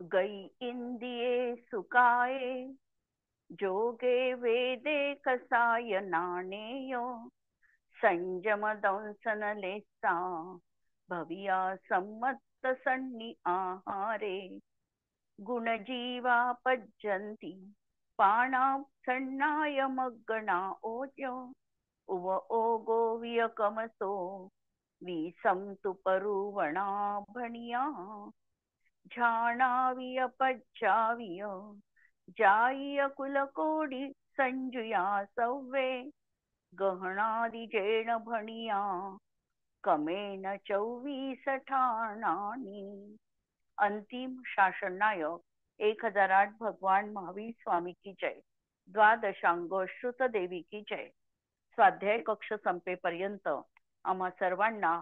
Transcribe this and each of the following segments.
गई इंदिये सुकाये जोगे वेदे कसाय नाणेय संयम दंसन लेसा भविया सम्मत सन्नी आहारे गुणजीवा पज्जन्ति पाणा सन्नाय मग्गणा ओज उव ओगो वियकमसो विसंतु परुवणा भणिया झाणाविय पज्जाविय जाईय कुलकोडी संजुया सव्वे गहनादि जेण भणिया कमेन 24 ठाणानी. अंतिम शासन नायक 1008 भगवान महावीर स्वामी की जय. द्वादशांग श्रुत देवी की जय. स्वाध्याय कक्ष संपेपर्यंत आम्हा सर्वांना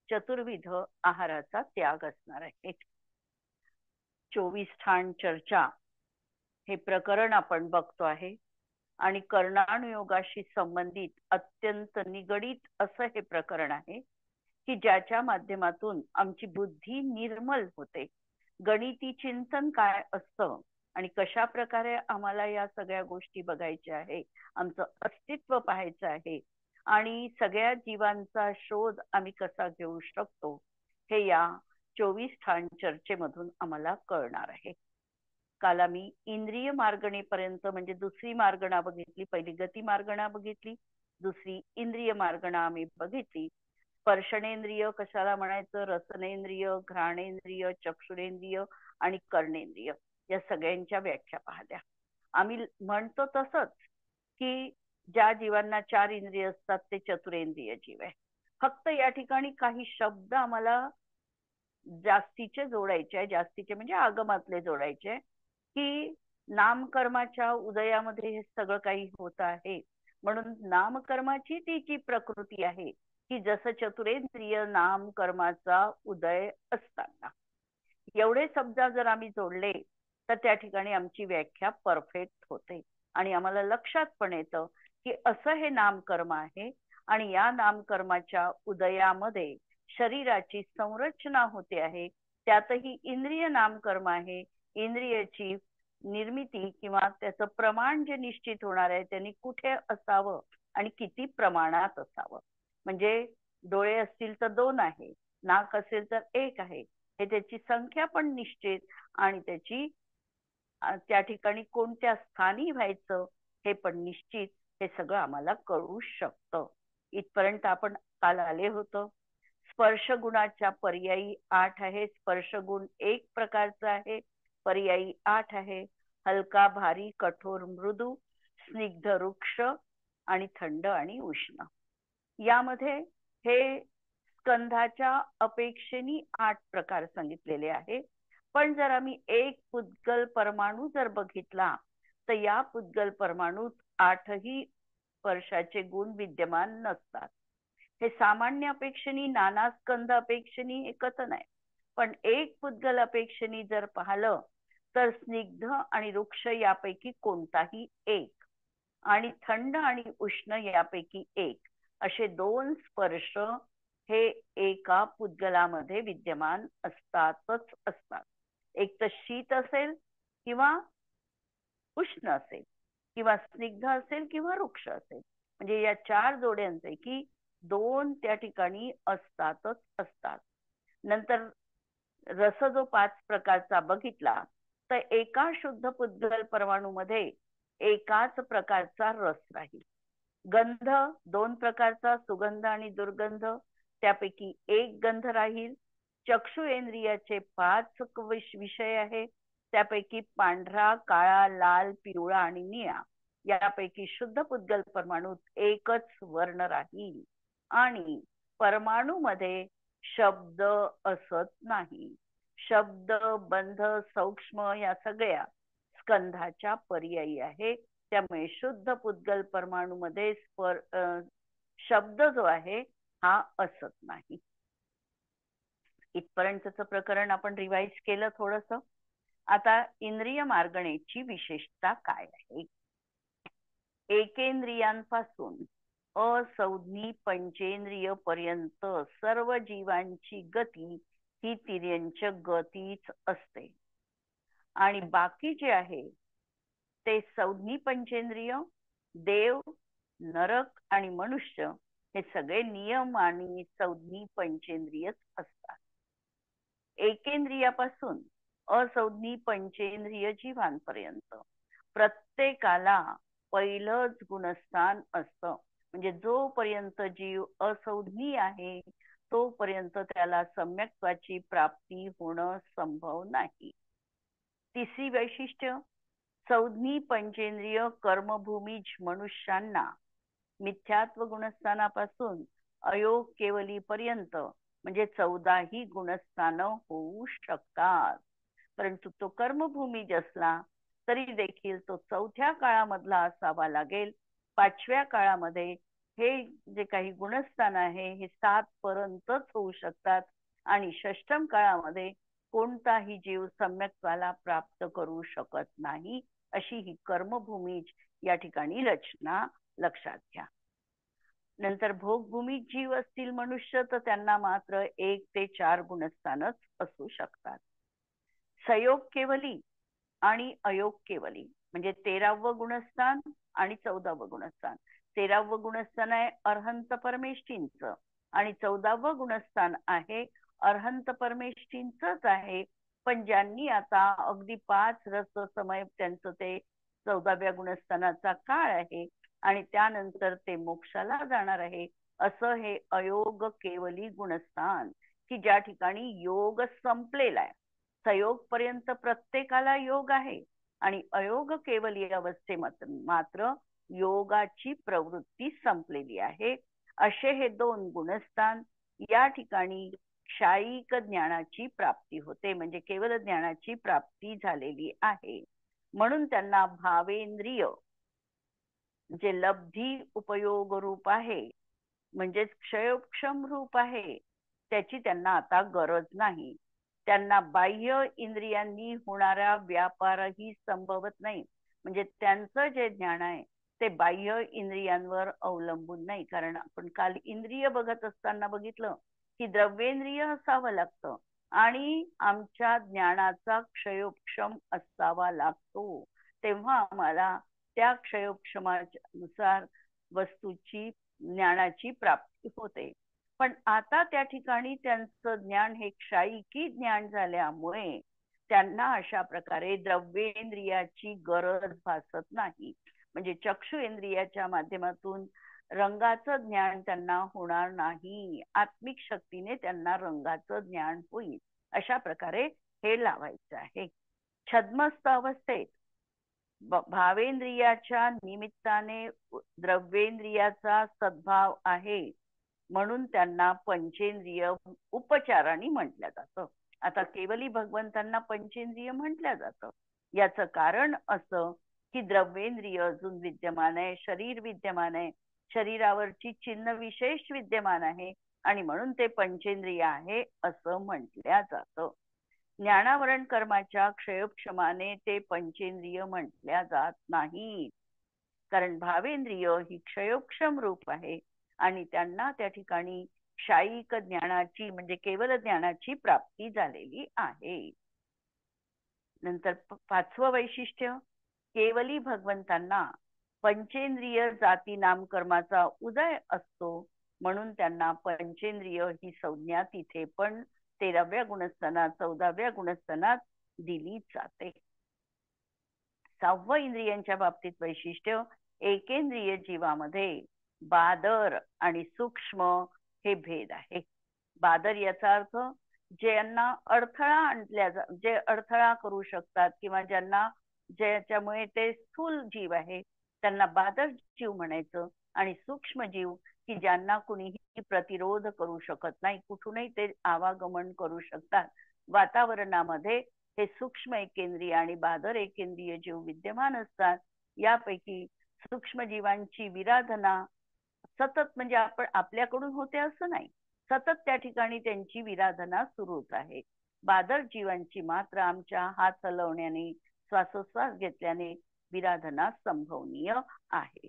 चतुर्विध आहाराचा त्याग असणार आहे. 24 ठाण चर्चा हे प्रकरण आपण बघतो आहे आणि कर्णानुयोगाशी संबंधित अत्यंत निगडीत असं हे प्रकरण आहे की ज्याच्या माध्यमातून आमची बुद्धी निर्मल होते. गणिती चिंतन काय असतं आणि कशा प्रकारे आम्हाला या सगळ्या गोष्टी बघायच्या आहे, आमचं अस्तित्व पाहायचं आहे आणि सगळ्या जीवांचा शोध आम्ही कसा घेऊ शकतो हे या 24 ठाण चर्चेमधून आम्हाला कळणार आहे. काल आम्ही इंद्रिय मार्गणेपर्यंत म्हणजे दुसरी मार्गणा बघितली. पहिली गती मार्गणा बघितली, दुसरी इंद्रिय मार्गणा आम्ही बघितली. स्पर्शनेंद्रिय कशाला म्हणायचं, रसनेंद्रिय, घ्राणेंद्रिय, चक्षुरेंद्रिय आणि कर्णेंद्रिय या सगळ्यांच्या व्याख्या पाहिल्या. आम्ही म्हणतो तसंच की ज्या जीवांना 4 इंद्रिय असतात ते चतुरेंद्रिय जीव आहे. फक्त या ठिकाणी काही शब्द आम्हाला जास्तीचे जोडायचे आहे. जास्तीचे म्हणजे आगमातले जोडायचे की नामकर्माच्या उदयामध्ये हे सगळं काही होत आहे. म्हणून नामकर्माची ती जी प्रकृती आहे की जसं चतुरेंद्रिय नामकर्माचा उदय असताना, एवढे शब्द जर आम्ही जोडले तर त्या ठिकाणी आमची व्याख्या परफेक्ट होते आणि आम्हाला लक्षात पण येतं की असं हे नामकर्म आहे आणि या नामकर्माच्या उदयामध्ये शरीराची संरचना होते आहे. त्यातही इंद्रिय नामकर्म आहे. इंद्रियाची निर्मिती किंवा त्याचं प्रमाण जे निश्चित होणार आहे त्यांनी कुठे असावं आणि किती प्रमाणात असावं. म्हणजे डोळे असतील तर 2 आहे, नाक असेल तर 1 आहे, हे त्याची संख्या पण निश्चित आणि त्याची त्या ठिकाणी कोणत्या स्थानी व्हायचं हे पण निश्चित, हे सगळं आम्हाला कळू शकतं. इथपर्यंत आपण काल आले होतो. स्पर्श गुणाच्या पर्यायी 8 आहे. स्पर्श गुण एक प्रकारचा आहे, पर्यायी 8 आहे. हलका, भारी, कठोर, मृदू, स्निग्ध, रुक्ष आणि थंड आणि उष्ण. यामध्ये हे स्कंधाच्या अपेक्षेने 8 प्रकार सांगितलेले आहे. पण जर आम्ही एक पुद्गल परमाणू जर बघितला तर या पुद्गल परमाणूत 8ही स्पर्शाचे गुण विद्यमान नसतात. हे सामान्य अपेक्षेने, नाना स्कंध अपेक्षेने हे कथन आहे. पण एक पुद्गल अपेक्षेने जर पाहिलं तर स्निग्ध आणि रुक्ष यापैकी कोणताही एक आणि थंड आणि उष्ण यापैकी एक असे 2 स्पर्श हे एका पुद्गलामध्ये विद्यमान असतातच असतात. एक तर शीत असेल किंवा उष्ण असेल किंवा स्निग्ध असेल किंवा रुक्ष असेल. म्हणजे या 4 जोड्यांपैकी 2 त्या ठिकाणी असतातच असतात. नंतर रस जो 5 प्रकारचा बघितला तर एका शुद्ध पुद्गल परमाणूमध्ये एकाच प्रकारचा रस राहील. गंध 2 प्रकारचा, सुगंध आणि दुर्गंध, त्यापैकी एक गंध राहील. चक्षुरेंद्रियाचे 5 विषय आहे, त्यापैकी पांढरा, काळा, लाल, पिवळा आणि निळा यापैकी शुद्ध पुद्गल परमाणूत एकच वर्ण राहील. आणि परमाणूमध्ये शब्द असत नाही. शब्द, बंध, सूक्ष्म या सगळ्या स्कंधाच्या पर्यायी आहे. त्यामुळे शुद्ध पुद्गल परमाणूमध्ये शब्द जो आहे हा असत नाही. इथपर्यंतचं प्रकरण आपण रिवाइज केलं थोडस. आता इंद्रिय मार्गणेची विशेषता काय आहे. एकेंद्रियांपासून असंज्ञी पंचेंद्रिय पर्यंत सर्व जीवांची गती ही तिर्यंच गतीच असते. आणि बाकी जे आहे ते संज्ञी पंचेंद्रिय, देव, नरक आणि मनुष्य हे सगळे नियम आणि संज्ञी पंचेंद्रियच असतात. एकेंद्रियापासून असंज्ञी पंचेंद्रिय जीवांपर्यंत प्रत्येकाला पहिलंच गुणस्थान असतं. म्हणजे जोपर्यंत जीव असंज्ञी आहे तोपर्यंत त्याला सम्यक्त्वाची प्राप्ती होणं संभव नाही. तिसरी वैशिष्ट्य, संज्ञी पंचेंद्रिय कर्मभूमी मनुष्यांना मिथ्यात्व गुणस्थानापासून अयोग केवली पर्यंत म्हणजे 14 गुणस्थानं होऊ शकतात. परंतु तो कर्मभूमी असला तरी देखील तो 4थ्या काळामधला असावा लागेल. 5व्या काळामध्ये हे जे काही गुणस्थान आहे हे 7 पर्यंतच होऊ शकतात आणि 6ष्टम काळामध्ये कोणताही जीव सम्यक्त्वाला प्राप्त करू शकत नाही. अशी ही कर्मभूमी या ठिकाणी रचना लक्षात घ्या. नंतर भोगभूमी जीव असतील मनुष्य तर त्यांना मात्र 1 ते 4 गुणस्थानच असू शकतात. संयोग केवली आणि अयोग केवली म्हणजे 13वं गुणस्थान आणि 14वं गुणस्थान. 13वं गुणस्थान आहे अरहंत परमेष्ठींचं आणि 14वं गुणस्थान आहे अरहंत परमेष्ठींचंच आहे. पण ज्यांनी आता अगदी 5 रस समय त्यांचं ते 14व्या गुणस्थानाचा काळ आहे आणि त्यानंतर ते मोक्षाला जाणार आहे, असं हे अयोग केवली गुणस्थान की ज्या ठिकाणी योग संपलेला आहे. संयोग पर्यंत प्रत्येकाला योग आहे आणि अयोग केवली अवस्थेमध्ये मात्र योगाची प्रवृत्ती संपलेली आहे. असे हे 2 गुणस्थान या ठिकाणी क्षायिक ज्ञानाची प्राप्ती होते म्हणजे केवल ज्ञानाची प्राप्ती झालेली आहे. म्हणून त्यांना भावेंद्रिय जे लब्धी उपयोग रूप आहे म्हणजेच क्षयोक्षम रूप आहे त्याची त्यांना आता गरज नाही. त्यांना बाह्य इंद्रियांनी होणारा व्यापारही संभवत नाही. म्हणजे त्यांचं जे ज्ञान आहे ते बाह्य इंद्रियांवर अवलंबून नाही. कारण आपण काल इंद्रिय बघत असताना बघितलं की द्रव्येंद्रिय असावं लागतं आणि आमच्या ज्ञानाचा क्षयोक्षम असावा लागतो. तेव्हा आम्हाला त्या क्षयोक्षमानुसार वस्तूची ज्ञानाची प्राप्ती होते. पण आता त्या ठिकाणी त्यांचं ज्ञान हे क्षायिकी ज्ञान झाल्यामुळे त्यांना अशा प्रकारे द्रव्येंद्रियाची गरज भासत नाही. म्हणजे चक्षु इंद्रियाच्या माध्यमातून रंगाचं ज्ञान त्यांना होणार नाही. आत्मिक शक्तीने त्यांना रंगाचं ज्ञान होईल. अशा प्रकारे हे लावायचं आहे. छद्मस्थ अवस्थेत भावेंद्रियाच्या निमित्ताने द्रव्येंद्रियाचा सद्भाव आहे म्हणून त्यांना पंचेंद्रिय उपचाराने म्हटलं जातं. आता केवली भगवंतांना पंचेंद्रिय म्हटलं जातं. याचं कारण असं की द्रव्येंद्रिय अजून विद्यमान आहे, शरीर विद्यमान आहे, शरीरावरची चिन्ह विशेष विद्यमान आहे आणि म्हणून ते पंचेंद्रिय आहे असं म्हटलं जातं. ज्ञानावरण कर्माच्या क्षयोक्षमाने ते पंचेंद्रिय म्हटल्या जात नाही. कारण भावेंद्रिय ही क्षयोक्षम रूप आहे आणि त्यांना त्या ठिकाणी क्षायिक ज्ञानाची म्हणजे केवल ज्ञानाची प्राप्ती झालेली आहे. नंतर 5वं वैशिष्ट्य, केवली भगवंतांना पंचेंद्रिय जाती नामकर्माचा उदय असतो म्हणून त्यांना पंचेंद्रिय ही संज्ञा तिथे पण 13व्या गुणस्थानात 14व्या गुणस्थानात दिली जाते. 6वं इंद्रियांच्या बाबतीत वैशिष्ट्य, एकेंद्रिय जीवामध्ये बादर आणि सूक्ष्म हे भेद आहे. बादर याचा अर्थ ज्यांना अडथळा आणल्या जे अडथळा करू शकतात किंवा ज्यांना ज्याच्यामुळे ते स्थूल जीव आहे त्यांना बादर जीव म्हणायचं आणि सूक्ष्म जीव की ज्यांना कुणीही प्रतिरोध करू शकत नाही, कुठूनही ते आवागमन करू शकतात. वातावरणामध्ये हे सूक्ष्म एकेंद्रिय आणि बादर एकेंद्रिय जीव विद्यमान असतात. यापैकी सूक्ष्म जीवांची विराधना सतत म्हणजे आपण आपल्याकडून होते असं नाही, सतत त्या ठिकाणी त्यांची विराधना सुरूच आहे. बादर जीवांची मात्र आमच्या हात हलवण्याने श्वासोश्वास घेतल्याने विराधना संभवनीय आहे.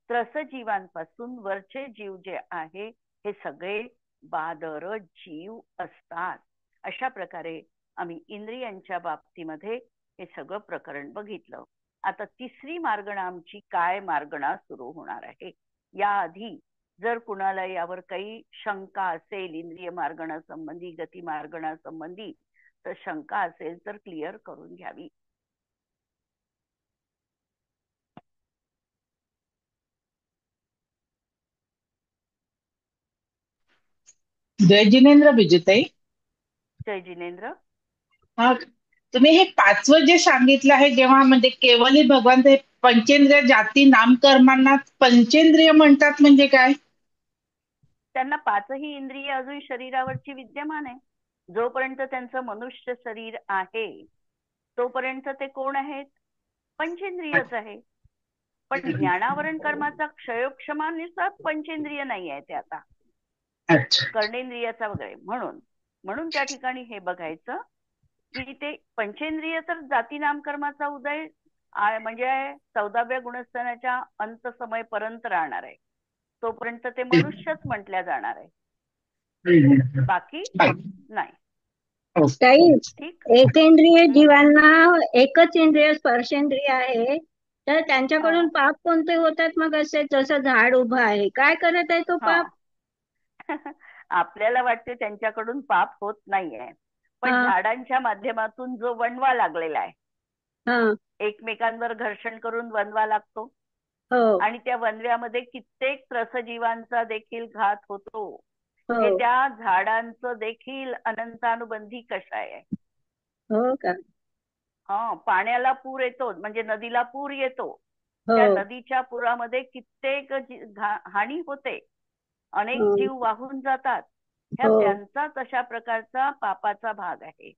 त्रस जीवांपासून वरचे जीव जे आहे हे सगळे बादर जीव असतात. अशा प्रकारे आम्ही इंद्रियांच्या बाबतीमध्ये हे सगळं प्रकरण बघितलं. आता तिसरी मार्गणा आमची काय मार्गणा सुरू होणार आहे. याआधी जर कुणाला यावर काही शंका असेल, इंद्रिय मार्गणा संबंधी, गती मार्गणा संबंधी, तर शंका असेल तर क्लिअर करून घ्यावी. जय जिनेंद्र बिजुताई. जय जिनेंद्र. हा, तुम्ही हे पाचवं जे सांगितलं आहे, जेव्हा म्हणजे केवली भगवान ते पंचेंद्रिय जाती नामकर्मांना पंचेंद्रिय म्हणतात, म्हणजे काय? त्यांना पाचही इंद्रिय अजून शरीरावरची विद्यमान आहे. जोपर्यंत त्यांचं मनुष्य शरीर आहे तोपर्यंत ते कोण आहेत? पंचेंद्रियच आहे. पण ज्ञानावरण कर्माचा क्षयोक्षमानुसार पंचेंद्रिय नाही आहे ते आता, अच्छा. कर्णेंद्रियाचा वगैरे. म्हणून म्हणून त्या ठिकाणी हे बघायचं की ते पंचेंद्रिय तर जाती नामकर्माचा उदय म्हणजे 14व्या गुणस्थानाच्या अंत समय पर्यंत राहणार आहे. तोपर्यंत ते मनुष्यच म्हटल्या जाणार आहे, बाकी नाही. ताई, ठीक. एकेंद्रिय जीवांना एकच इंद्रिय स्पर्शेंद्रिय आहे, तर त्यांच्याकडून पाप कोणते होतात मग? असे जसं झाड उभं आहे, काय करत आहे तो पाप? आपल्याला वाटते त्यांच्याकडून पाप होत नाहीये, पण झाडांच्या माध्यमातून जो वणवा लागलेला आहे, एकमेकांवर घर्षण करून वणवा लागतो आणि त्या वणव्यामध्ये कित्येक त्रसजीवांचा देखील घात होतो. हे त्या झाडांचं देखील अनंतानुबंधी कषाय आहे. हो का? पाण्याला पूर येतो, म्हणजे नदीला पूर येतो, त्या नदीच्या पुरामध्ये कित्येक हानी होते, अनेक जीव वाहून जातात. ह्या त्यांचा तशा प्रकारचा पापाचा भाग आहे.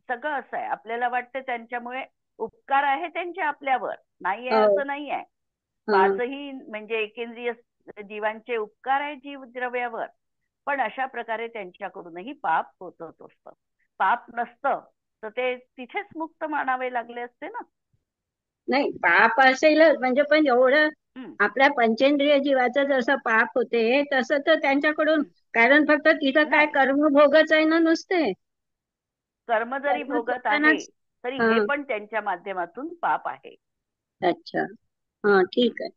सगळं असं आहे. आपल्याला वाटतं त्यांच्यामुळे उपकार आहे त्यांचे आपल्यावर, नाही आहे असं नाही आहे. पाचही म्हणजे एकेंद्रिय जीवांचे उपकार आहे जीव द्रव्यावर, पण अशा प्रकारे त्यांच्याकडूनही पाप होत असतं. पाप नसतं तर ते तिथेच मुक्त मानावे लागले असते ना. नाही, पाप असेलच म्हणजे, पण एवढं आपल्या पंचेंद्रिय जीवाचं जसं पाप होते तसं तर त्यांच्याकडून, कारण फक्त तिथं काय कर्मभोगच आहे ना नुसते. कर्म जरी भोगत आहे तरी हे पण त्यांच्या माध्यमातून पाप आहे. अच्छा, हा, ठीक आहे.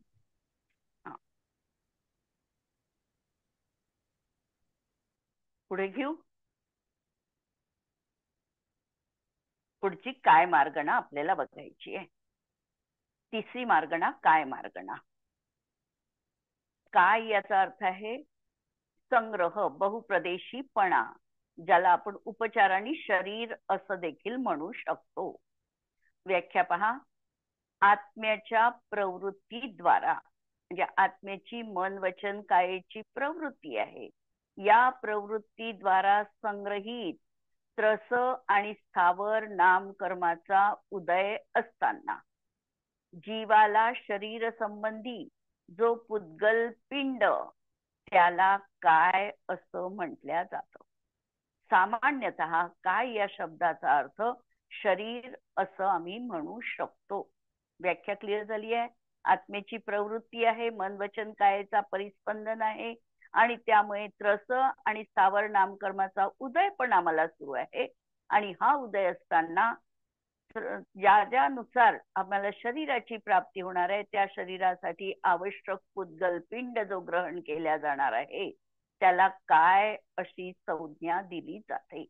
पुढे घेऊ. पुढची काय मार्गणा आपल्याला बघायची आहे. तिसरी मार्गणा काय मार्गणा. काय याचा अर्थ आहे संग्रह, बहुप्रदेशीपणा, ज्याला आपण उपचाराने शरीर असं देखील म्हणू शकतो. व्याख्या पहा. आत्म्याच्या प्रवृत्तीद्वारा, म्हणजे आत्म्याची मन वचन कायेची प्रवृत्ती आहे, या प्रवृत्तीद्वारा संग्रहित त्रस आणि स्थावर नामकर्माचा उदय असताना जीवाला शरीर संबंधी जो पुद्गल पिंड त्याला काय असं म्हटल्या जातं. सामान्यतः काय या शब्दाचा अर्थ शरीर असं आम्ही म्हणू शकतो. व्याख्या क्लिअर झाली आहे. आत्मेची प्रवृत्ती आहे, मन वचन कायेचा परिस्पंदन आहे, आणि त्यामुळे त्रस आणि स्थावर नामकर्माचा उदय पण आम्हाला सुरू आहे. आणि हा उदय असताना ज्यानुसार आम्हाला शरीराची प्राप्ती होणार आहे त्या शरीरासाठी आवश्यक पुद्गल पिंड जो ग्रहण केल्या जाणार आहे त्याला काय अशी संज्ञा दिली जाते.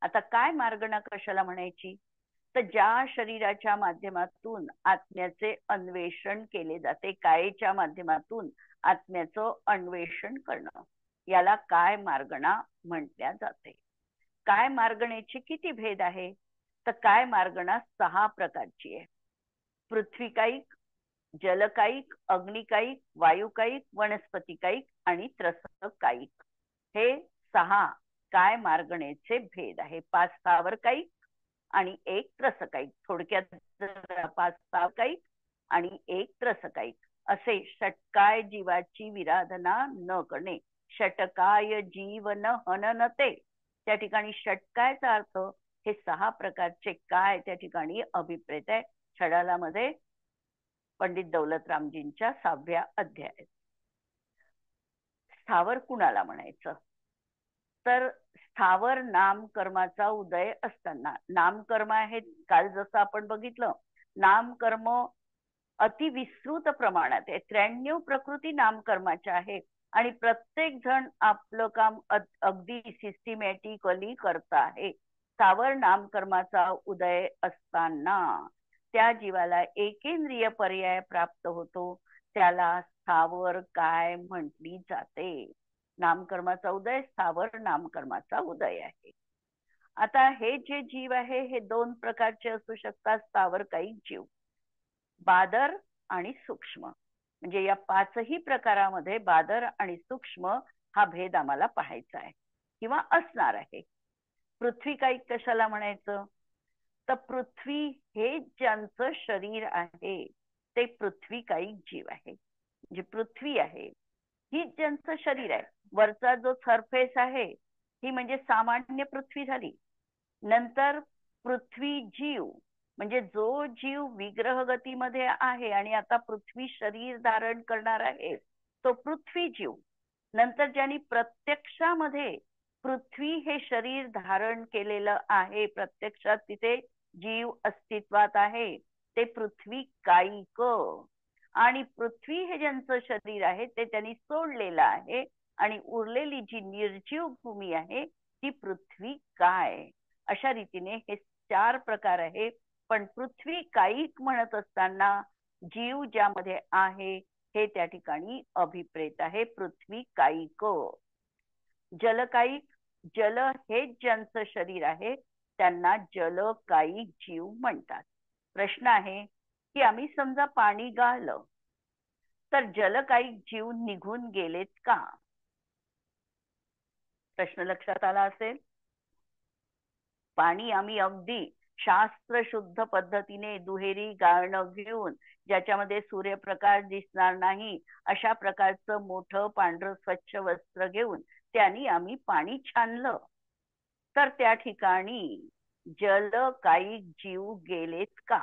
आता काय मार्गणा कशाला म्हणायची, तर ज्या शरीराच्या माध्यमातून आत्म्याचे अन्वेषण केले जाते, कायेच्या माध्यमातून आत्म्याचं अन्वेषण करणं, याला काय मार्गणा म्हटल्या जाते. काय मार्गणेचे किती भेद आहे, तर काय मार्गणा 6 प्रकारची आहे. पृथ्वीकायिक, जलकायिक, अग्निकायिक, वायुकायिक, वनस्पतिकायिक आणि त्रसकायिक, हे 6 काय मार्गणेचे भेद आहे. 5 स्थावरकायिक आणि 1 त्रसकायिक. थोडक्यात 5 स्थावरकायिक आणि 1 त्रसकायिक असे षटकाय जीवाची विराधना न करणे. षटकाय जीव न हननते, त्या ठिकाणी षटकायचा अर्थ हे 6 प्रकारचे काय त्या ठिकाणी अभिप्रेत आहे छडालामध्ये पंडित दौलतरामजींच्या 6व्या अध्यायात. स्थावर कुणाला म्हणायचं, तर स्थावर नामकर्माचा उदय असताना, नामकर्म आहेत काल जसं आपण बघितलं, नामकर्म अति विस्तृत प्रमाणात आहे. 93 प्रकृती नामकर्माच्या आहेत आणि प्रत्येक जण आपलं काम अगदी सिस्टमॅटिकली करत आहे. स्थावर नामकर्माचा उदय असताना त्या जीवाला एकेंद्रिय पर्याय प्राप्त होतो, त्याला स्थावर काय म्हटली जाते? नामकर्माचा उदय स्थावर नामकर्माचा उदय आहे. आता हे जे जीव आहे हे दोन प्रकारचे असू शकतात, स्थावर काही जीव, बादर आणि सूक्ष्म. म्हणजे या पाचही प्रकारामध्ये बादर आणि सूक्ष्म हा भेद आम्हाला पाहायचा आहे किंवा असणार आहे. पृथ्वी काही कशाला म्हणायचं? तर पृथ्वी हे ज्यांचं शरीर आहे ते पृथ्वी काही जीव आहे. जी पृथ्वी आहे ही ज्यांचं शरीर आहे, वरचा जो सरफेस आहे ही म्हणजे सामान्य पृथ्वी झाली. नंतर पृथ्वी जीव म्हणजे जो जीव विग्रह गतीमध्ये आहे आणि आता पृथ्वी शरीर धारण करणार आहे तो पृथ्वी जीव. नंतर ज्यांनी प्रत्यक्षामध्ये पृथ्वी हे शरीर धारण केलेलं आहे, प्रत्यक्षात तिथे जीव अस्तित्वात आहे, ते पृथ्वी कायिक. आणि पृथ्वी हे ज्यांचं शरीर आहे ते त्यांनी सोडलेलं आहे आणि उरलेली जी निर्जीव भूमी आहे ती पृथ्वी काय. अशा रीतीने हे 4 प्रकार आहे. पण पृथ्वी कायिक म्हणत असताना जीव ज्यामध्ये आहे हे त्या ठिकाणी अभिप्रेत आहे, पृथ्वी कायिक. जलकायिक, जल हे ज्यांचं शरीर आहे त्यांना जलकायिक जीव म्हणतात. प्रश्न आहे की आम्ही समजा पाणी गाळलं तर जलकायिक जीव निघून गेलेत का? प्रश्न लक्षात आला असेल. पाणी आम्ही अगदी शास्त्र शुद्ध पद्धतीने दुहेरी गाळणं घेऊन, ज्याच्यामध्ये सूर्यप्रकाश दिसणार नाही अशा प्रकारचं मोठं पांढरं स्वच्छ वस्त्र घेऊन त्यांनी आम्ही पाणी छानलं, तर त्या ठिकाणी जलकायिक जीव गेलेत का?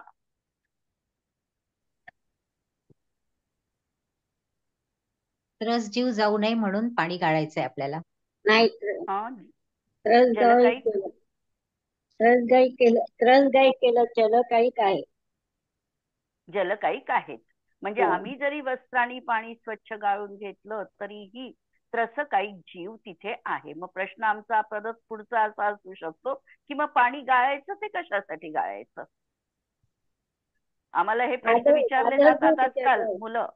त्रस जीव जाऊ नये म्हणून पाणी गाळायचंय आपल्याला. नाही, जलकायिक त्रसगायी केलं जलकायिक आहे. जलकायिक आहेत म्हणजे हो. आम्ही जरी वस्त्राने पाणी स्वच्छ गाळून घेतलं तरीही त्रसकायिक जीव तिथे आहे. मग प्रश्न आमचा परत पुढचा असा असू शकतो की मग पाणी गाळायचं ते कशासाठी गाळायचं? आम्हाला हे प्रश्न विचारले जातात आजकाल मुलं.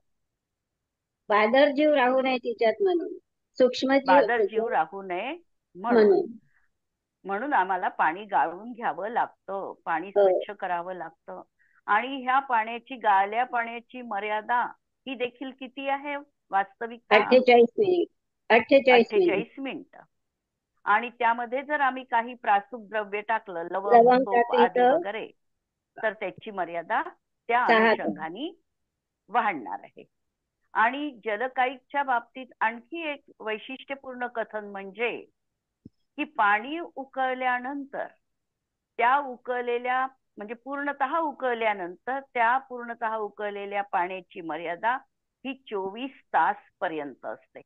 बादर जीव राहू नये तिच्यात म्हणून, सूक्ष्म बादर जीव राहू नये म्हणून म्हणून आम्हाला पाणी गाळून घ्यावं लागतं, पाणी स्वच्छ करावं लागतं. आणि ह्या पाण्याची, गाळल्या पाण्याची मर्यादा ही देखील किती आहे वास्तविक? 48 मिनिट. आणि त्यामध्ये जर आम्ही काही प्रासूक द्रव्य टाकलं, लवंग, तूप आदी वगैरे, तर त्याची मर्यादा त्या अनुषंगाने वाढणार आहे. आणि जलकायिकच्या बाबतीत आणखी एक वैशिष्ट्यपूर्ण कथन म्हणजे की पाणी उकळल्यानंतर त्या उकळलेल्या म्हणजे पूर्णतः उकळल्यानंतर त्या पूर्णतः उकळलेल्या पाण्याची मर्यादा ही 24 तास पर्यंत असते.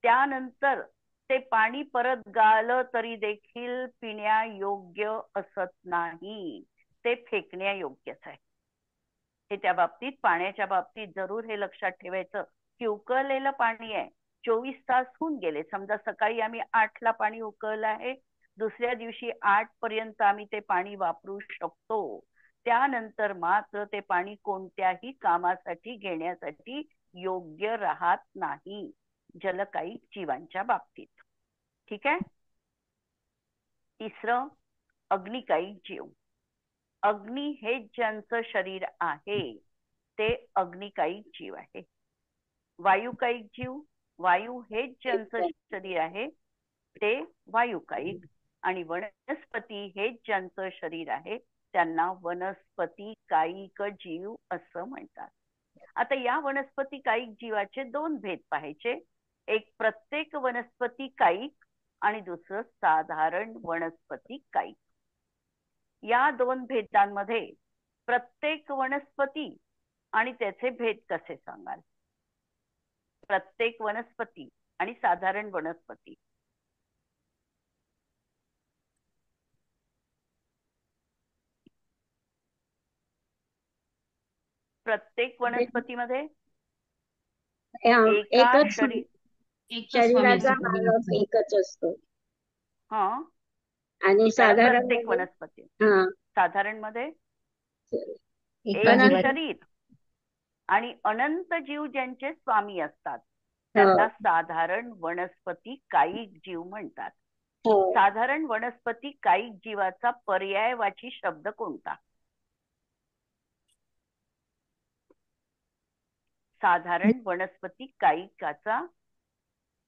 त्यानंतर ते पाणी परत गाळलं तरी देखील पिण्यायोग्य असत नाही, ते फेकण्यायोग्यच आहे. हे त्या बाबतीत, पाण्याच्या बाबतीत जरूर हे लक्षात ठेवायचं की उकळलेलं पाणी आहे, 24 तास होऊन गेले. समजा सकाळी आम्ही 8ला पाणी उकळलं आहे, दुसऱ्या दिवशी 8 पर्यंत आम्ही ते पाणी वापरू शकतो. त्यानंतर मात्र ते पाणी कोणत्याही कामासाठी घेण्यासाठी योग्य राहत नाही जलकायिक जीवांच्या बाबतीत. ठीक आहे. तिसरं, अग्निकायिक जीव. अग्नी हे ज्यांचं शरीर आहे ते अग्निकायिक जीव आहे. वायुकायिक जीव, वायू हे ज्यांचं शरीर आहे ते वायुकायिक. आणि वनस्पती हे ज्यांचं शरीर आहे त्यांना वनस्पती कायिक जीव असं म्हणतात. आता या वनस्पती कायिक जीवाचे 2 भेद पाहायचे. एक प्रत्येक वनस्पती कायिक आणि दुसरं साधारण वनस्पती कायिक. या 2 भेदांमध्ये प्रत्येक वनस्पती आणि त्याचे भेद कसे सांगाल? प्रत्येक वनस्पती आणि साधारण वनस्पती. प्रत्येक वनस्पतीमध्ये एका एकच शरीराचा स्वामी मानव एकच असतो हा आणि त्याला साधारण प्रत्येक वनस्पती हा साधारण मध्ये एका एक जीवात शरीर आणि अनंत जीव ज्यांचे स्वामी असतात हो, त्यांना साधारण वनस्पती कायिक जीव म्हणतात. हो. साधारण वनस्पती कायिक जीवाचा पर्यायवाची शब्द कोणता? साधारण वनस्पती कायिकाचा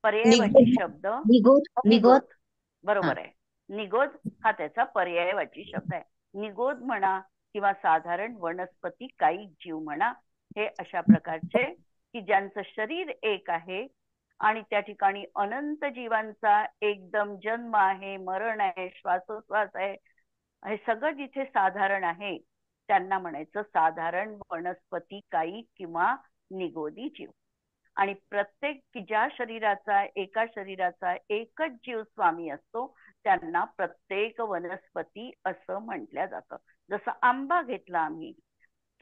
पर्यायवाची शब्द निगोद निगोध. हा. बरोबर आहे. निगोध हा त्याचा पर्यायवाची शब्द आहे. निगोध म्हणा किंवा साधारण वनस्पती कायिक जीव म्हणा, हे अशा प्रकारचे की ज्यांचं शरीर एक आहे आणि त्या ठिकाणी अनंत जीवांचा एकदम जन्म आहे, मरण आहे, श्वासोश्वास आहे, हे सगळं जिथे साधारण आहे त्यांना म्हणायचं साधारण वनस्पती कायिक किंवा निगोदी जीव. आणि प्रत्येक ज्या शरीराचा एका शरीराचा एकच जीव स्वामी असतो त्यांना प्रत्येक वनस्पती असं म्हटलं जातं. जसं आंबा घेतला आम्ही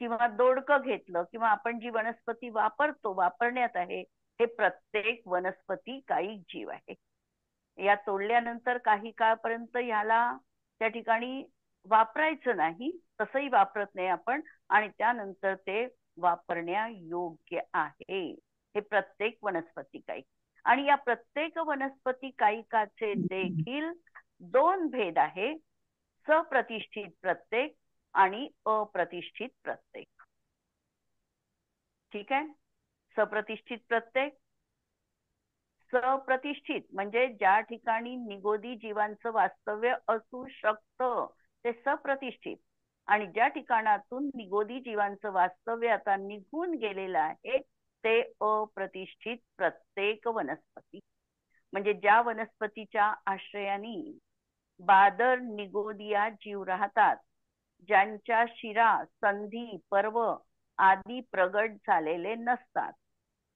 किंवा दोडकं घेतलं किंवा आपण जी वनस्पती वापरतो, वापरण्यात आहे, हे प्रत्येक वनस्पती कायिक जीव आहे. या तोडल्यानंतर काही काळपर्यंत ह्याला त्या ठिकाणी वापरायचं नाही, तसंही वापरत नाही आपण, आणि त्यानंतर ते वापरण्यायोग्य आहे. हे प्रत्येक वनस्पती कायिक. आणि या प्रत्येक वनस्पती कायिकाचे देखील दोन भेद आहे, सप्रतिष्ठित प्रत्येक आणि अप्रतिष्ठित प्रत्येक. ठीक आहे. सप्रतिष्ठित प्रत्येक, सप्रतिष्ठित म्हणजे ज्या ठिकाणी निगोदी जीवांचं वास्तव्य असू शकतं ते सप्रतिष्ठित, आणि ज्या ठिकाणातून निगोदी जीवांचं वास्तव्य आता निघून गेलेलं आहे ते अप्रतिष्ठित प्रत्येक वनस्पती. म्हणजे ज्या वनस्पतीच्या आश्रयाने बादर निगोदिया जीव राहतात, ज्यांच्या शिरा संधी पर्व आदी प्रगट झालेले नसतात,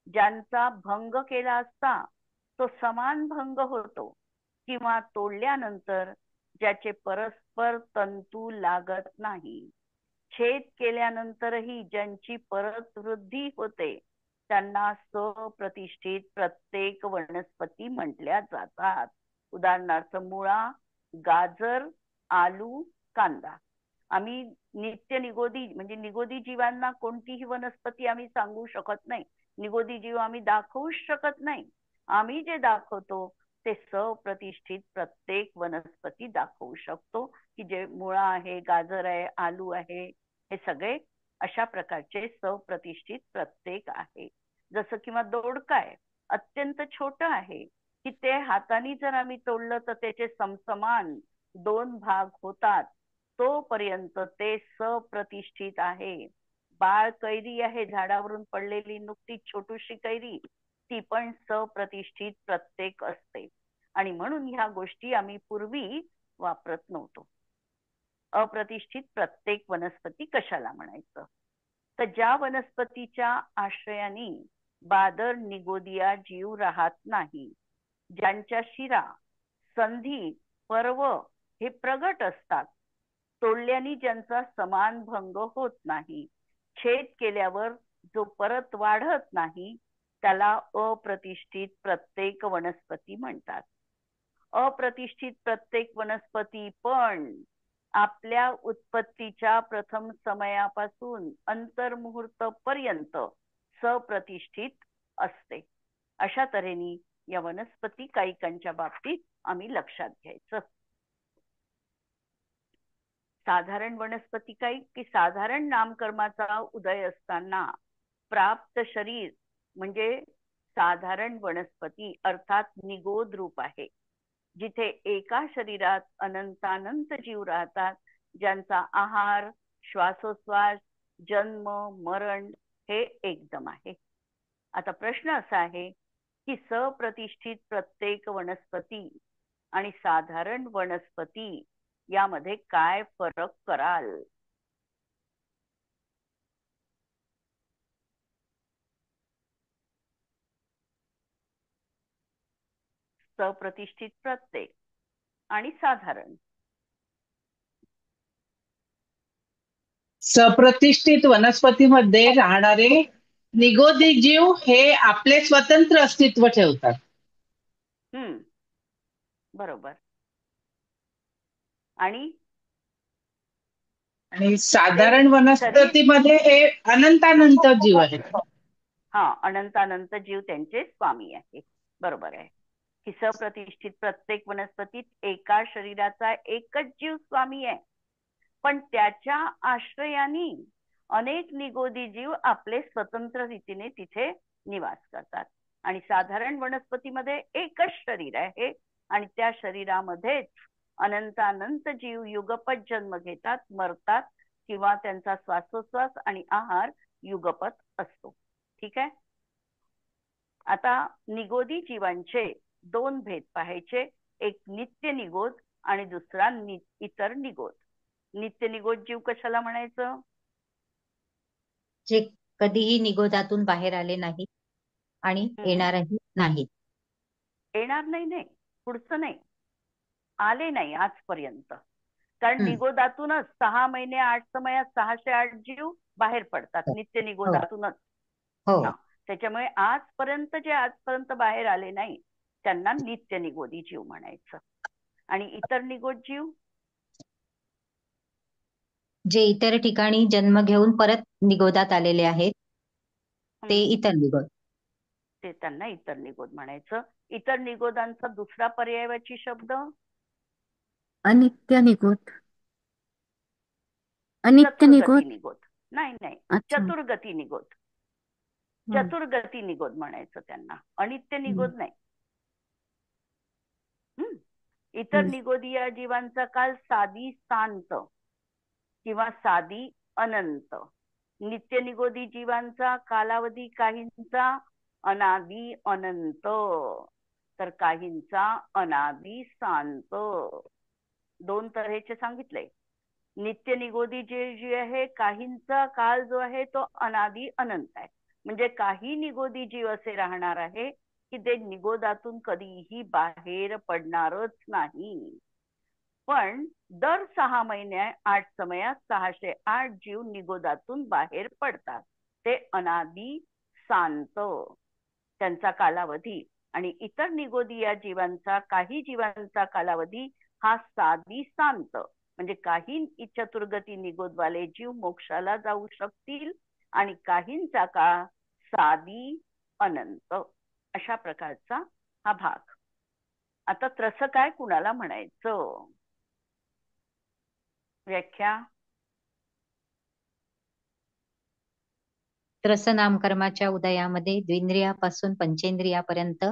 ज्यांचा भंग केला असता तो समान भंग होतो किंवा तोडल्यानंतर ज्याचे परस्पर तंतू लागत नाही, छेद केल्यानंतरही ज्यांची परत वृद्धी होते त्यांना सप्रतिष्ठित प्रत्येक वनस्पती म्हटल्या जातात. उदाहरणार्थ मुळा, गाजर, आलू, कांदा. आम्ही नित्य निगोदी म्हणजे निगोदी जीवांना कोणतीही वनस्पती आम्ही सांगू शकत नाही, निगोदी जीव आम्ही दाखवूच शकत नाही. आम्ही जे दाखवतो ते सप्रतिष्ठित प्रत्येक वनस्पती दाखवू शकतो, की जे मुळा आहे, गाजर आहे, आलू आहे, हे सगळे अशा प्रकारचे सप्रतिष्ठित प्रत्येक आहे. जसं किंवा दोडका आहे, अत्यंत छोट आहे की ते हाताने जर आम्ही तोडलं तर त्याचे समसमान दोन भाग होतात, तोपर्यंत ते सप्रतिष्ठित आहे. बाळ कैरी आहे, झाडावरून पडलेली नुकतीच छोटीशी कैरी, ती पण सप्रतिष्ठित प्रत्येक असते. आणि म्हणून ह्या गोष्टी आम्ही पूर्वी वापरत नव्हतो. अप्रतिष्ठित प्रत्येक वनस्पती कशाला म्हणायचं? तर ज्या वनस्पतीच्या आश्रयाने बादर निगोदिया जीव राहत नाही, ज्यांच्या शिरा संधी पर्व हे प्रगट असतात, तोडल्याने ज्यांचा समान भंग होत नाही, छेद केल्यावर जो परत वाढत नाही, त्याला अप्रतिष्ठित प्रत्येक वनस्पती म्हणतात. अप्रतिष्ठित प्रत्येक वनस्पती पण आपल्या उत्पत्तीच्या प्रथम समयापासून अंतर्मुहूर्त पर्यंत सप्रतिष्ठित असते. अशा तऱ्हेने या वनस्पती कायिकांच्या बाबतीत आम्ही लक्षात घ्यायचं. साधारण वनस्पती कायिक की साधारण नामकर्माचा उदय असताना प्राप्त शरीर म्हणजे साधारण वनस्पती अर्थात निगोद रूप आहे, जिथे एका शरीरात अनंतानंत जीव राहतात, ज्यांचा आहार, श्वासोश्वास, जन्म, मरण हे एकदम आहे. आता प्रश्न असा आहे की सप्रतिष्ठित प्रत्येक वनस्पती आणि साधारण वनस्पती यामध्ये काय फरक कराल? सप्रतिष्ठित प्रत्येक आणि साधारण. सप्रतिष्ठित वनस्पतीमध्ये राहणारे निगोदी जीव हे आपले स्वतंत्र अस्तित्व ठेवतात. बरोबर. आणि साधारण वनस्पतीमध्ये हे अनंतानंत जीव आहेत. अनंतानंत जीव त्यांचे स्वामी आहे. बरोबर आहे की सप्रतिष्ठित प्रत्येक वनस्पतीत एका शरीराचा एकच जीव स्वामी आहे, पण त्याच्या आश्रयाने अनेक निगोदी जीव आपले स्वतंत्र रीतीने तिथे निवास करतात. आणि साधारण वनस्पतीमध्ये एकच शरीर आहे आणि त्या शरीरामध्येच अनंतानंत जीव युगपत जन्म घेतात, मरतात किंवा त्यांचा श्वासोश्वास आणि आहार युगपत असतो. ठीक आहे. आता निगोदी जीवांचे दोन भेद पाहायचे, एक नित्य निगोद आणि दुसरा इतर निगोद. नित्य निगोद जीव कशाला म्हणायचं? जे कधीही निगोदातून बाहेर आले नाही आणि येणारही नाही. येणार नाही, पुढचं नाही, आले नाही आजपर्यंत. कारण निगोदातूनच 6 महिने 8 समयात 608 जीव बाहेर पडतात, नित्य निगोदातूनच. त्याच्यामुळे आजपर्यंत बाहेर आले नाही त्यांना नित्य निगोदी जीव म्हणायचं. आणि इतर निगोद जीव जे इतर ठिकाणी जन्म घेऊन परत निगोदात आलेले आहेत ते इतर निगोद, ते त्यांना इतर निगोद म्हणायचं. इतर निगोदांचा दुसरा पर्यायवाची शब्द अनित्य निगोद. चतुर्गती निगोद. नाही, चतुर्गती निगोद. चतुर्गती निगोद म्हणायचं त्यांना, अनित्य निगोद नाही. इतर निगोदी या जीवांचा काल साधी शांत किंवा साधी अनंत. नित्य निगोदी जीवांचा कालावधी काहींचा अनादी अनंत तर काहींचा अनादी शांत. दोन तऱ्हेचे सांगितले. नित्य निगोदी जे आहे काहींचा काल जो आहे तो अनादी अनंत आहे. म्हणजे काही निगोदी जीव असे राहणार आहे की ते निगोदातून कधीही बाहेर पडणारच नाही, पण दर 6 महिने 8 समयात 608 जीव निगोदातून बाहेर पडतात. ते अनादी शांत त्यांचा कालावधी. आणि इतर निगोदी या जीवांचा, काही जीवांचा कालावधी हा साधी शांत. म्हणजे काही चतुर्गती निगोदवाले जीव मोक्षाला जाऊ शकतील आणि काहींचा काळ साधी अनंत. अशा प्रकारचा हा भाग. आता त्रस काय कुणाला म्हणायचं? व्याख्या. त्रस नामकर्माच्या उदयामध्ये द्विंद्रियापासून पंचेंद्रियापर्यंत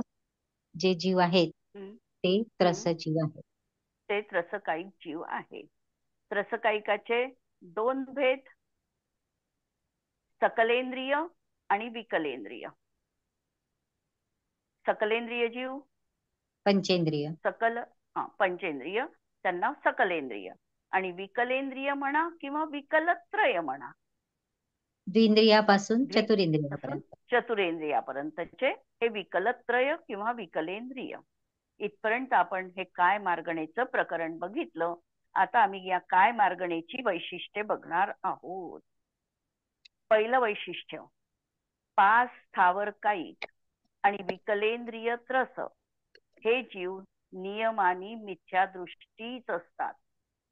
जे जीव आहेत ते त्रस जीव आहेत. ते त्रसकायिक जीव आहे. त्रसकायिकाचे दोन भेद, सकलेंद्रिय आणि विकलेंद्रिय. सकलेंद्रिय जीव पंचेंद्रिय, पंचेंद्रिय त्यांना सकलेंद्रिय. आणि विकलेंद्रिय म्हणा किंवा विकलत्रय म्हणा, द्विंद्रियापासून चतुरेंद्रियापर्यंतचे हे विकलत्रय किंवा विकलेंद्रिय. इथपर्यंत आपण हे काय मार्गणेचं प्रकरण बघितलं. आता आम्ही या काय मार्गणेची वैशिष्ट्ये बघणार आहोत. पहिलं वैशिष्ट्य, 5 स्थावर कायिक आणि विकलेंद्रिय त्रस हे जीव नियमानी मिथ्या दृष्टीच असतात.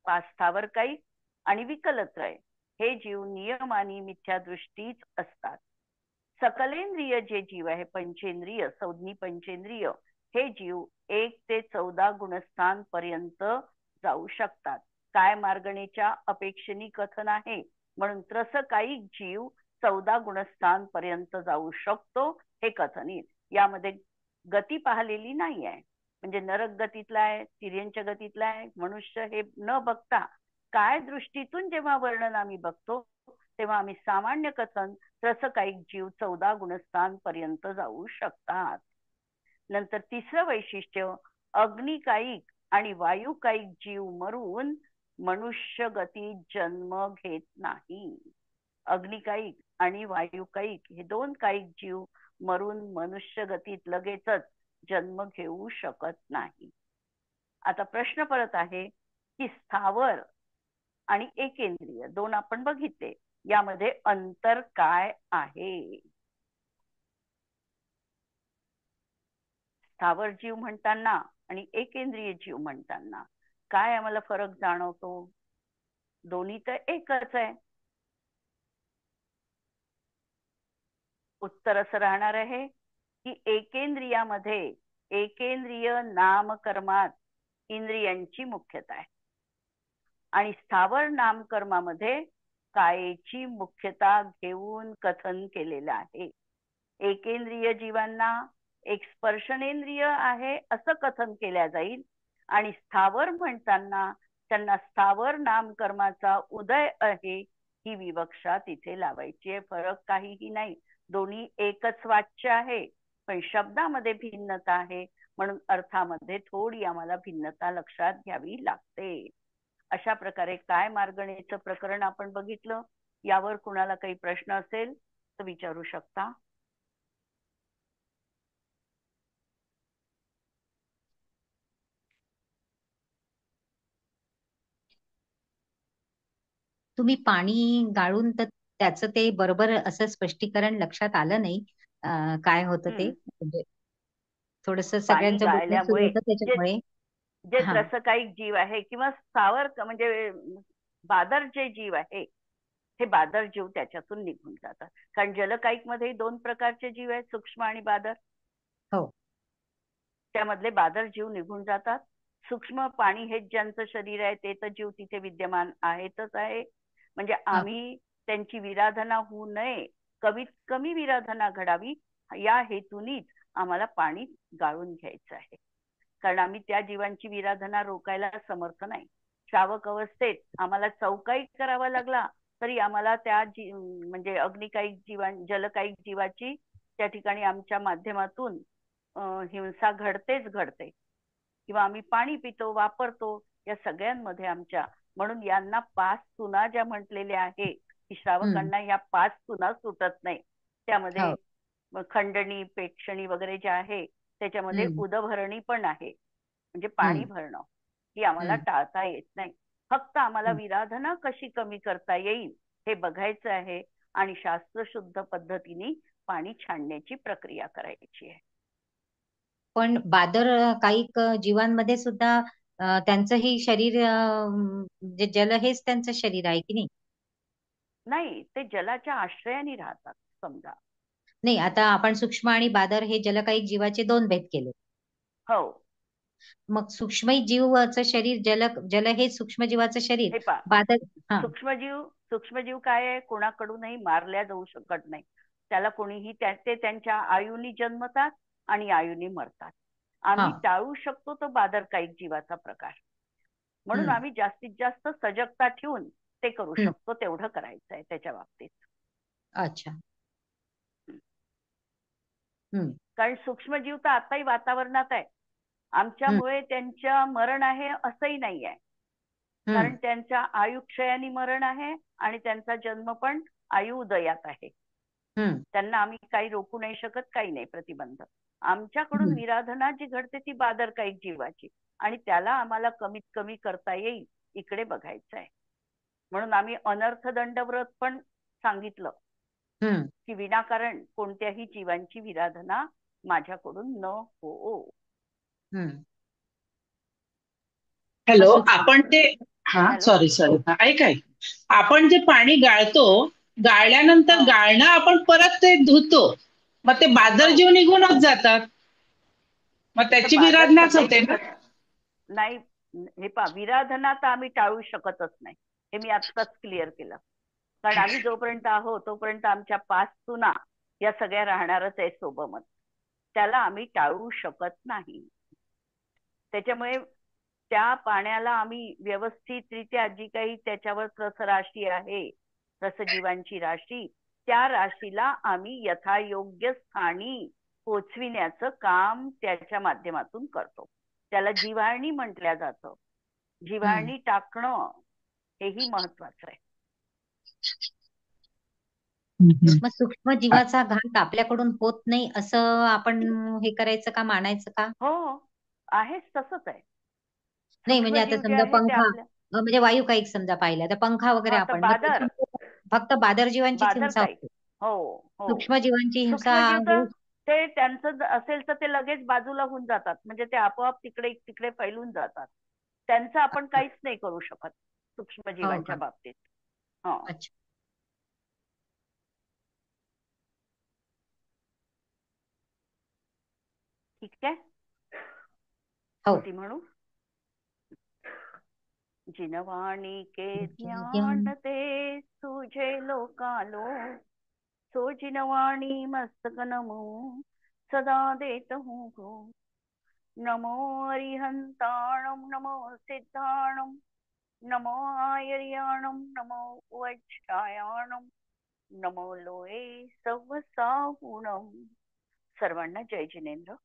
5 स्थावर कायिक आणि विकलत्रय हे जीव नियमानी मिथ्या दृष्टीच असतात. सकलेंद्रिय जे जीव आहे, पंचेंद्रिय, संज्ञी पंचेंद्रिय, हे जीव 1 ते 14 गुणस्थान पर्यंत जाऊ शकतात. काय मार्गणेच्या अपेक्षेने कथन आहे म्हणून त्रसकायिक जीव 14 गुणस्थान पर्यंत जाऊ शकतो हे कथन येईल. यामध्ये गती पाहिलेली नाही आहे, म्हणजे नरक गतीतला आहे, तिर्यंच गतीतला आहे, मनुष्य हे न बघता काय दृष्टीतून जेव्हा वर्णन आम्ही बघतो तेव्हा आम्ही सामान्य कथन त्रसकायिक जीव 14 गुणस्थान पर्यंत जाऊ शकतात. नंतर तिसरं वैशिष्ट्य, अग्निकायिक आणि वायुकायिक जीव मरून मनुष्य गतीत जन्म घेत नाही. अग्निकायिक आणि वायुकायिक हे 2 कायिक जीव मरून मनुष्य गतीत लगेचच जन्म घेऊ शकत नाही. आता प्रश्न परत आहे की स्थावर आणि एकेंद्रिय दोन आपण बघितले. यामध्ये अंतर काय आहे? स्थावर जीव म्हणताना आणि एकेंद्रिय जीव म्हणताना काय आम्हाला फरक जाणवतो? दोन्ही तर एकच आहे. उत्तर असं राहणार आहे की एकेंद्रियामध्ये एकेंद्रिय नामकर्मात इंद्रियांची मुख्यता आहे आणि स्थावर नामकर्मामध्ये कायेची मुख्यता घेऊन कथन केलेलं आहे. एकेंद्रिय जीवांना एक स्पर्शनेंद्रिय आहे असं कथन केल्या जाईल आणि स्थावर म्हणताना त्यांना स्थावर नामकर्माचा उदय आहे ही विवक्षा तिथे लावायची आहे. फरक काहीही नाही, दोन्ही एकच वाच्य आहे, पण शब्दामध्ये भिन्नता आहे, म्हणून अर्थामध्ये थोडी आम्हाला भिन्नता लक्षात घ्यावी लागते. अशा प्रकारे काय मार्गणेचं प्रकरण आपण बघितलं. यावर कुणाला काही प्रश्न असेल तर विचारू शकता. तुम्ही पाणी गाळून तर त्याचं ते बरोबर असं स्पष्टीकरण लक्षात आलं नाही. काय होतं ते, म्हणजे थोडस पाणी सगळ्यांचं बोलणं सुरू गाळल्यामुळे होतं त्याच्यामुळे. जे हा त्रसकायिक जीव आहे किंवा स्थावर म्हणजे बादर जे जीव आहे, हे बादर जीव त्याच्यातून निघून जातात. कारण जलकायिक मध्ये दोन प्रकारचे जीव आहेत, सूक्ष्म आणि बादर. हो त्यामधले बादर जीव निघून जातात. सूक्ष्म पाणी हेच ज्यांचं शरीर आहे ते तर जीव तिथे विद्यमान आहेतच आहे. म्हणजे हा आम्ही त्यांची विराधना होऊ नये, कमीत कमी विराधना घडावी या हेतूनीच आम्हाला पाणी गाळून घ्यायचं आहे. कारण आम्ही त्या जीवांची विराधना रोखायला समर्थ नाही. श्रावक अवस्थेत आम्हाला चौकाई करावा लागला तरी आम्हाला त्या म्हणजे अग्निकायिक जलकायिक जीवाची त्या ठिकाणी आमच्या माध्यमातून हिंसा घडतेच घडते. किंवा आम्ही पाणी पितो, वापरतो, या सगळ्यांमध्ये आमच्या, म्हणून यांना 5 सुना ज्या म्हटलेल्या आहे की श्रावकांना या 5 सुना सुटत नाही. त्यामध्ये खंडणी, पेक्षणी वगैरे जे आहे त्याच्यामध्ये उदभरणी पण आहे, म्हणजे पाणी भरणं ही आम्हाला टाळता येत नाही. फक्त आम्हाला विराधना कशी कमी करता येईल हे बघायचं आहे आणि शास्त्रशुद्ध पद्धतीने पाणी छानण्याची प्रक्रिया करायची आहे. पण बादर काही जीवांमध्ये सुद्धा त्यांचंही शरीर म्हणजे जल हेच त्यांचं शरीर आहे की नाही? नाही, ते जलाच्या आश्रयाने राहतात समजा. नाही, आता आपण सूक्ष्म आणि बादर हे जलकायिक जीवाचे 2 भेद केले. हो, मग सूक्ष्म जीवाचं शरीर जल हे सूक्ष्म जीवाचं शरीर, हे पहा, बादर सूक्ष्मजीव काय आहे, कोणाकडूनही मारल्या जाऊ शकत नाही. त्याला कोणीही ते त्यांच्या आयुनी जन्मतात आणि आयुनी मरतात. आम्ही टाळू शकतो तो बादरकायिक जीवाचा प्रकार, म्हणून आम्ही जास्तीत जास्त सजगता ठेवून ते करू शकतो. तेवढं करायचं आहे त्याच्या बाबतीत. अच्छा. कारण सूक्ष्मजीव तर आताही वातावरणात आहे, आमच्यामुळे त्यांच्या मरण आहे असंही नाही आहे. कारण त्यांच्या आयुक्षयानी मरण आहे आणि त्यांचा जन्म पण आयु उदयात आहे. त्यांना आम्ही काही रोखू नाही शकत, काही नाही प्रतिबंध. आमच्याकडून विराधना जी घडते ती बादरकायिक जीवाची, आणि त्याला आम्हाला कमीत कमी करता येईल इकडे बघायचं आहे. म्हणून आम्ही अनर्थ दंडव्रत पण सांगितलं की विनाकारण कोणत्याही जीवांची विराधना माझ्याकडून न हो. हॅलो, आपण ते सॉरी ऐकाय, आपण जे पाणी गाळतो, गाळल्यानंतर गाळणं आपण परत ते धुतो, मग ते बादर जीव निघूनच जातात, मग त्याची विराधनाच होते ना? नाही, हे पहा, विराधना तर आम्ही टाळू शकतच नाही, हे मी आत्ताच क्लिअर केलं. कारण आम्ही जोपर्यंत आहोत तोपर्यंत आमच्या 5 सुना या सगळ्या राहणारच आहे सोबत, त्याला आम्ही टाळू शकत नाही. त्याच्यामुळे त्या पाण्याला आम्ही व्यवस्थितरित्या जी काही त्याच्यावर रसराशी आहे, रसजीवांची राशी, त्या राशीला आम्ही यथायोग्य स्थानी पोचविण्याचं काम त्याच्या माध्यमातून करतो. त्याला जिव्हाळणी म्हटल्या जातं. जिव्हाळणी टाकणं हेही महत्वाचं आहे. मग सूक्ष्म जीवाचा घात आपल्याकडून होत नाही असं आपण हे करायचं का, मानायचं का? हो, आहेच, तसंच आहे. नाही, म्हणजे आता समजा म्हणजे वायू कायिक समजा पाहिलं तर पंखा वगैरे हा तर आपण मग बादर त्याच्यामध्ये फक्त बादर जीवांचीच बादर हिंसा काही होते. हो हो सूक्ष्म जीवांची हिंसा सूक्ष्मजीव तर होऊ ते त्यांचं असेल तर ते लगेच बाजूला होऊन जातात म्हणजे ते आपोआप तिकडे तिकडे फैलून जातात त्यांचं आपण काहीच नाही करू शकत हो सूक्ष्मजीवांच्या का? बाबतीत. हा अच्छा. ठीक आहे हो. स्तुती म्हणू. जिनवाणी के जय ज्ञान ज्ञान ते तुझे लोकालो सो जिनवाणी मस्तक नमो सदा देत हूँ गो. नमो अरिहंताणम नमो सिद्धाणम नमो आयर्याणम नमो वज्रायाणम नमो लोये सव्वसाहुणम. सर्वांना जय जिनेंद्र.